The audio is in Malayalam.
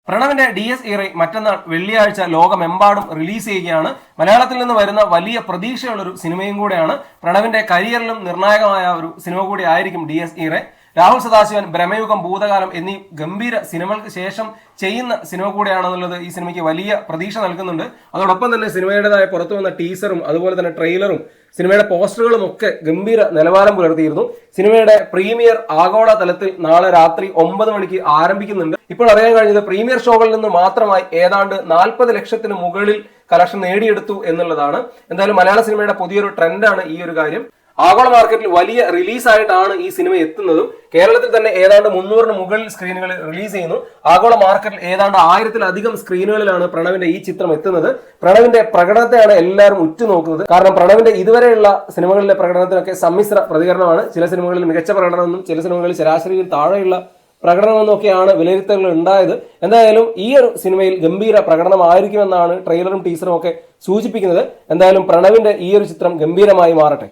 പ്രണവിന്റെ DS ഇറൈ മറ്റന്നാൾ വെള്ളിയാഴ്ച ലോകമെമ്പാടും റിലീസ് ചെയ്യുകയാണ്. മലയാളത്തിൽ നിന്ന് വരുന്ന വലിയ പ്രതീക്ഷയുള്ള ഒരു സിനിമയും കൂടെയാണ്. പ്രണവിന്റെ കരിയറിലും നിർണായകമായ ഒരു സിനിമ കൂടി ആയിരിക്കും DS ഇറൈ. രാഹുൽ സദാശിവൻ, ബ്രഹ്മയുഗം, ഭൂതകാലം എന്നീ ഗംഭീര സിനിമകൾക്ക് ശേഷം ചെയ്യുന്ന സിനിമ കൂടെയാണെന്നുള്ളത് ഈ സിനിമയ്ക്ക് വലിയ പ്രതീക്ഷ നൽകുന്നുണ്ട്. അതോടൊപ്പം തന്നെ സിനിമയുടേതായ പുറത്തു വന്ന ടീസറും അതുപോലെ തന്നെ ട്രെയിലറും സിനിമയുടെ പോസ്റ്ററുകളും ഒക്കെ ഗംഭീര നിലവാരം പുലർത്തിയിരുന്നു. സിനിമയുടെ പ്രീമിയർ ആഗോള തലത്തിൽ നാളെ രാത്രി 9 മണിക്ക് ആരംഭിക്കുന്നുണ്ട്. ഇപ്പോൾ അറിയാൻ കഴിഞ്ഞത് പ്രീമിയർ ഷോകളിൽ നിന്ന് മാത്രമായി ഏതാണ്ട് 40 ലക്ഷത്തിന് മുകളിൽ കളക്ഷൻ നേടിയെടുത്തു എന്നുള്ളതാണ്. എന്തായാലും മലയാള സിനിമയുടെ പുതിയൊരു ട്രെൻഡാണ് ഈ ഒരു കാര്യം. ആഗോള മാർക്കറ്റിൽ വലിയ റിലീസായിട്ടാണ് ഈ സിനിമ എത്തുന്നതും. കേരളത്തിൽ തന്നെ ഏതാണ്ട് 300-ന് മുകളിൽ സ്ക്രീനുകൾ റിലീസ് ചെയ്യുന്നു. ആഗോള മാർക്കറ്റിൽ ഏതാണ്ട് 1000-ലധികം സ്ക്രീനുകളിലാണ് പ്രണവിന്റെ ഈ ചിത്രം എത്തുന്നത്. പ്രണവിന്റെ പ്രകടനത്തെയാണ് എല്ലാവരും ഉറ്റുനോക്കുന്നത്. കാരണം പ്രണവിന്റെ ഇതുവരെയുള്ള സിനിമകളിലെ പ്രകടനത്തിനൊക്കെ സമ്മിശ്ര പ്രതികരണമാണ്. ചില സിനിമകളിൽ മികച്ച പ്രകടനമെന്നും ചില സിനിമകളിൽ ശരാശരിയിൽ താഴെയുള്ള പ്രകടനമെന്നൊക്കെയാണ് വിലയിരുത്തലുകൾ ഉണ്ടായത്. എന്തായാലും ഈ ഒരു സിനിമയിൽ ഗംഭീര പ്രകടനമായിരിക്കുമെന്നാണ് ട്രെയിലറും ടീസറും ഒക്കെ സൂചിപ്പിക്കുന്നത്. എന്തായാലും പ്രണവിന്റെ ഈ ഒരു ചിത്രം ഗംഭീരമായി മാറട്ടെ.